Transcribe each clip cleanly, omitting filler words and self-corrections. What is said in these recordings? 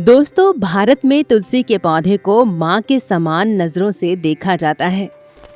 दोस्तों, भारत में तुलसी के पौधे को माँ के समान नजरों से देखा जाता है।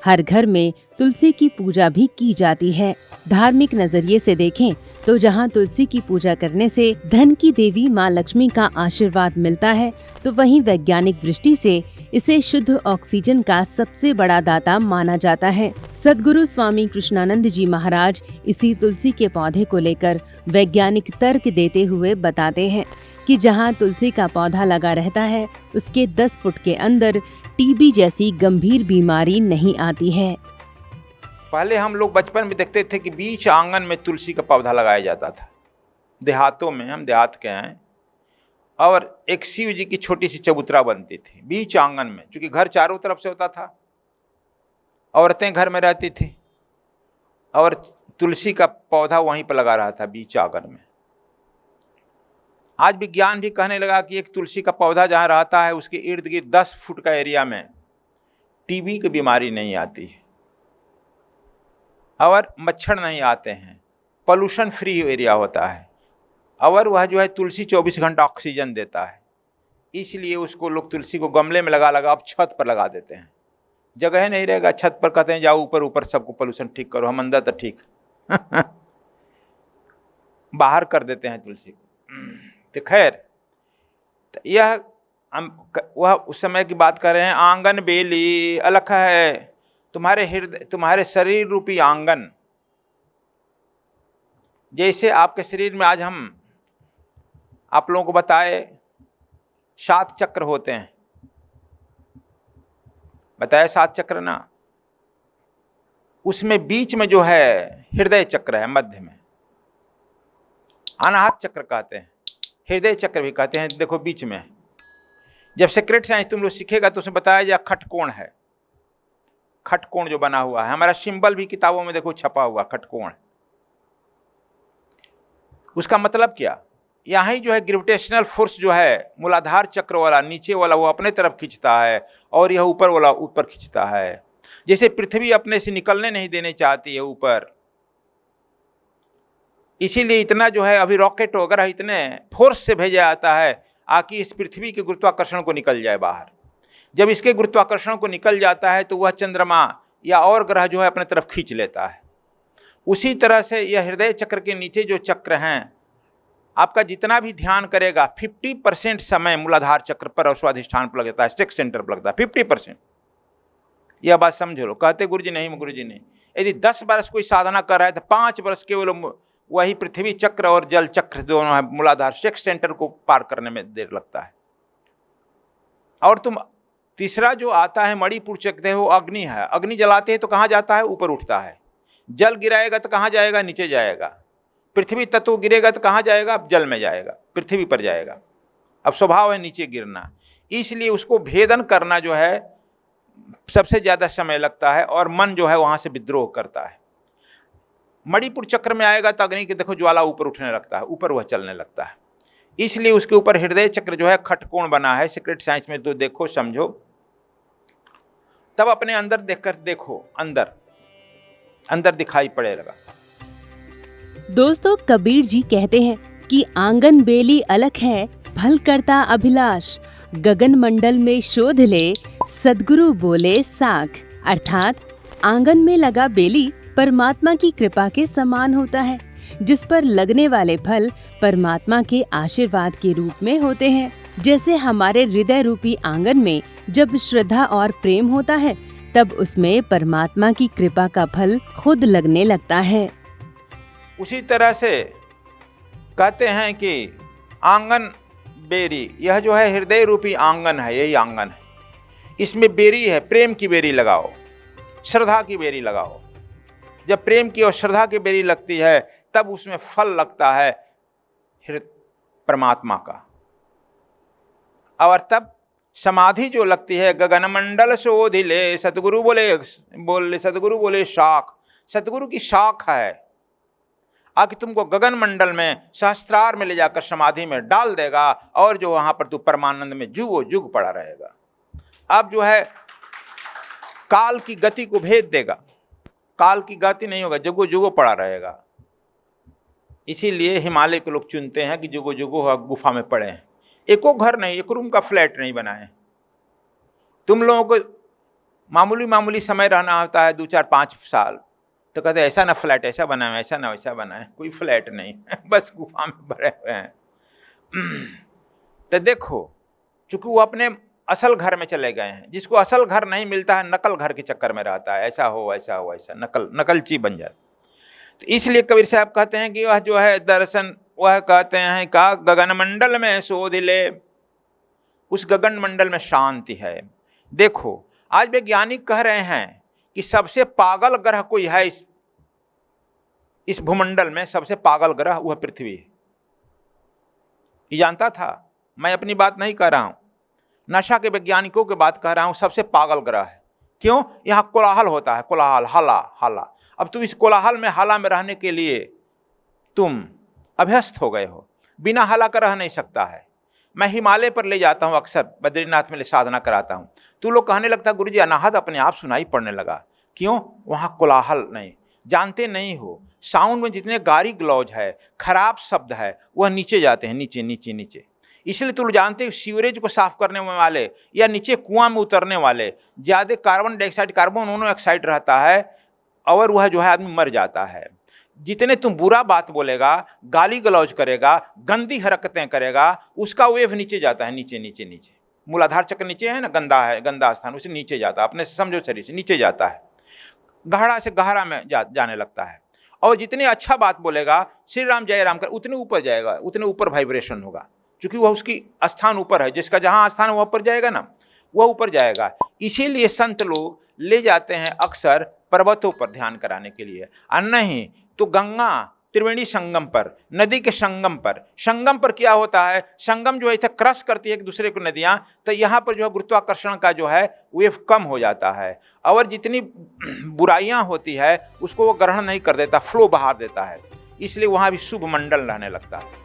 हर घर में तुलसी की पूजा भी की जाती है। धार्मिक नजरिए से देखें तो जहाँ तुलसी की पूजा करने से धन की देवी माँ लक्ष्मी का आशीर्वाद मिलता है, तो वहीं वैज्ञानिक दृष्टि से इसे शुद्ध ऑक्सीजन का सबसे बड़ा दाता माना जाता है। सद्गुरु स्वामी कृष्णानंद जी महाराज इसी तुलसी के पौधे को लेकर वैज्ञानिक तर्क देते हुए बताते हैं कि जहाँ तुलसी का पौधा लगा रहता है, उसके 10 फुट के अंदर टीबी जैसी गंभीर बीमारी नहीं आती है। पहले हम लोग बचपन में देखते थे कि बीच आंगन में तुलसी का पौधा लगाया जाता था। देहातों में, हम देहात के हैं, और एक शिव जी की छोटी सी चबूतरा बनती थी बीच आंगन में, क्योंकि घर चारों तरफ से होता था, औरतें घर में रहती थी और तुलसी का पौधा वहीं पर लगा रहा था बीच आंगन में। आज विज्ञान भी कहने लगा कि एक तुलसी का पौधा जहाँ रहता है उसके इर्द गिर्द 10 फुट का एरिया में टीबी की बीमारी नहीं आती है और मच्छर नहीं आते हैं, पॉल्यूशन फ्री एरिया होता है, और वह जो है तुलसी 24 घंटा ऑक्सीजन देता है। इसलिए उसको लोग तुलसी को गमले में लगा अब छत पर लगा देते हैं। जगह नहीं रहेगा छत पर, कहते हैं जाओ ऊपर ऊपर सबको पॉल्यूशन ठीक करो, हम अंदर तो ठीक बाहर कर देते हैं तुलसी को। तो खैर, तो यह हम वह उस समय की बात कर रहे हैं। आंगन बेली अलख है, तुम्हारे हृदय, तुम्हारे शरीर रूपी आंगन। जैसे आपके शरीर में आज हम आप लोगों को बताए 7 चक्र होते हैं, बताया 7 चक्र ना, उसमें बीच में जो है हृदय चक्र है, मध्य में अनाहत चक्र कहते हैं, हृदय चक्र भी कहते हैं। देखो बीच में, जब सीक्रेट साइंस तुम लोग सीखेगा तो उसमें बताया जाए खटकोण है, खटकोण जो बना हुआ है, हमारा सिंबल भी किताबों में देखो छपा हुआ खटकोण। उसका मतलब क्या, यहाँ ही जो है ग्रेविटेशनल फोर्स जो है मूलाधार चक्र वाला नीचे वाला वो अपने तरफ खींचता है और यह ऊपर वाला ऊपर खींचता है। जैसे पृथ्वी अपने से निकलने नहीं देने चाहती है ऊपर, इसीलिए इतना जो है अभी रॉकेट वगैरह इतने फोर्स से भेजा जाता है आकि इस पृथ्वी के गुरुत्वाकर्षण को निकल जाए बाहर। जब इसके गुरुत्वाकर्षण को निकल जाता है तो वह चंद्रमा या और ग्रह जो है अपने तरफ खींच लेता है। उसी तरह से यह हृदय चक्र के नीचे जो चक्र हैं, आपका जितना भी ध्यान करेगा 50% समय मूलाधार चक्र पर और स्वाधिष्ठान पर लगता है, सेक्स सेंटर पर लगता है 50%। यह बात समझ लो। कहते गुरु जी नहीं, गुरु जी नहीं, यदि 10 वर्ष कोई साधना कर रहा है तो 5 वर्ष केवल वही पृथ्वी चक्र और जल चक्र दोनों है मूलाधार सेक्स सेंटर को पार करने में देर लगता है। और तुम तीसरा जो आता है मणिपुर चक्र, वो अग्नि है। अग्नि जलाते हैं तो कहाँ जाता है, ऊपर उठता है। जल गिराएगा तो कहाँ जाएगा, नीचे जाएगा। पृथ्वी तत्व गिरेगा तो कहाँ जाएगा, जल में जाएगा, पृथ्वी पर जाएगा। अब स्वभाव है नीचे गिरना, इसलिए उसको भेदन करना जो है सबसे ज्यादा समय लगता है और मन जो है वहां से विद्रोह करता है। मणिपुर चक्र में आएगा तो अग्नि के देखो ज्वाला ऊपर उठने लगता है, ऊपर वह चलने लगता है। इसलिए उसके ऊपर हृदय चक्र जो है खटकोण बना है। सीक्रेट साइंस में तो देखो समझो, तब अपने अंदर देखकर देखो, अंदर अंदर दिखाई पड़े लगा। दोस्तों, कबीर जी कहते हैं कि आंगन बेली अलख है, फल करता अभिलाष, गगन मंडल में शोध ले, सद्गुरु बोले साख। अर्थात आंगन में लगा बेली परमात्मा की कृपा के समान होता है, जिस पर लगने वाले फल परमात्मा के आशीर्वाद के रूप में होते हैं। जैसे हमारे हृदय रूपी आंगन में जब श्रद्धा और प्रेम होता है, तब उसमें परमात्मा की कृपा का फल खुद लगने लगता है। उसी तरह से कहते हैं कि आंगन बेरी, यह जो है हृदय रूपी आंगन है, यही आंगन है। इसमें बेरी है, प्रेम की बेरी लगाओ, श्रद्धा की बेरी लगाओ। जब प्रेम की और श्रद्धा की बेरी लगती है तब उसमें फल लगता है परमात्मा का। और तब समाधि जो लगती है, गगन मंडल शोधिले, सतगुरु बोले सतगुरु बोले शाख। सतगुरु की शाख है आकि तुमको गगन मंडल में सहस्त्रार में ले जाकर समाधि में डाल देगा और जो वहां पर तू परमानंद में जुगो जुग पड़ा रहेगा। अब जो है काल की गति को भेद देगा, काल की गति नहीं होगा, जुगो जुगो पड़ा रहेगा। इसीलिए हिमालय के लोग चुनते हैं कि जुगो जुगो गुफा में पड़े हैं। एको घर नहीं, एक रूम का फ्लैट नहीं बनाए। तुम लोगों को मामूली मामूली समय रहना होता है, 2-4-5 साल, तो कहते हैं ऐसा ना फ्लैट ऐसा बनाए, ऐसा ना वैसा बनाए। कोई फ्लैट नहीं बस गुफा में भरे हुए हैं। तो देखो, चूंकि वो अपने असल घर में चले गए हैं। जिसको असल घर नहीं मिलता है, नकल घर के चक्कर में रहता है, ऐसा हो ऐसा हो ऐसा, नकलची बन जाता। तो इसलिए कबीर साहब कहते हैं कि वह जो है दर्शन, वह कहते हैं का गगन मंडल में शोध ले, उस गगन मंडल में शांति है। देखो, आज वैज्ञानिक कह रहे हैं कि सबसे पागल ग्रह कोई है इस भूमंडल में, सबसे पागल ग्रह वह पृथ्वी है। ये जानता था? मैं अपनी बात नहीं कह रहा हूं, नशा के वैज्ञानिकों की बात कह रहा हूं। सबसे पागल ग्रह है। क्यों? यहाँ कोलाहल होता है, कोलाहल, हल्ला हल्ला। अब तुम इस कोलाहल में, हल्ला में रहने के लिए तुम अभ्यस्त हो गए हो, बिना हल्ला का रह नहीं सकता है। मैं हिमालय पर ले जाता हूँ, अक्सर बद्रीनाथ में ले साधना कराता हूँ, तो लोग कहने लगता है गुरुजी अनाहत अपने आप सुनाई पड़ने लगा। क्यों? वहाँ कोलाहल नहीं, जानते नहीं हो, साउंड में जितने गाली गलौज है, खराब शब्द है, वह नीचे जाते हैं, नीचे नीचे नीचे। इसलिए तुम जानते हो सीवरेज को साफ करने वाले या नीचे कुआं में उतरने वाले ज़्यादा कार्बन डाइऑक्साइड, कार्बन मोनोऑक्साइड रहता है, और वह जो है आदमी मर जाता है। जितने तुम बुरा बात बोलेगा, गाली गलौज करेगा, गंदी हरकतें करेगा, उसका वेव नीचे जाता है, नीचे नीचे नीचे। मूलाधार चक्र नीचे है ना, गंदा है, गंदा स्थान, उसे नीचे जाता है, अपने से समझो शरीर से नीचे जाता है, गहरा से गहरा में जाने लगता है। और जितने अच्छा बात बोलेगा, श्री राम जय राम कर, उतने ऊपर जाएगा, उतने ऊपर वाइब्रेशन होगा, क्योंकि वह उसकी स्थान ऊपर है। जिसका जहाँ स्थान वह ऊपर जाएगा ना, वह ऊपर जाएगा। इसीलिए संत लोग ले जाते हैं अक्सर पर्वतों पर ध्यान कराने के लिए, और नहीं तो गंगा त्रिवेणी संगम पर, नदी के संगम पर। संगम पर क्या होता है? संगम जो है इसे क्रश करती है एक दूसरे को नदियाँ, तो यहाँ पर जो है गुरुत्वाकर्षण का जो है वेव कम हो जाता है, और जितनी बुराइयाँ होती है उसको वो ग्रहण नहीं कर देता, फ्लो बहा देता है। इसलिए वहाँ भी शुभ मंडल रहने लगता है।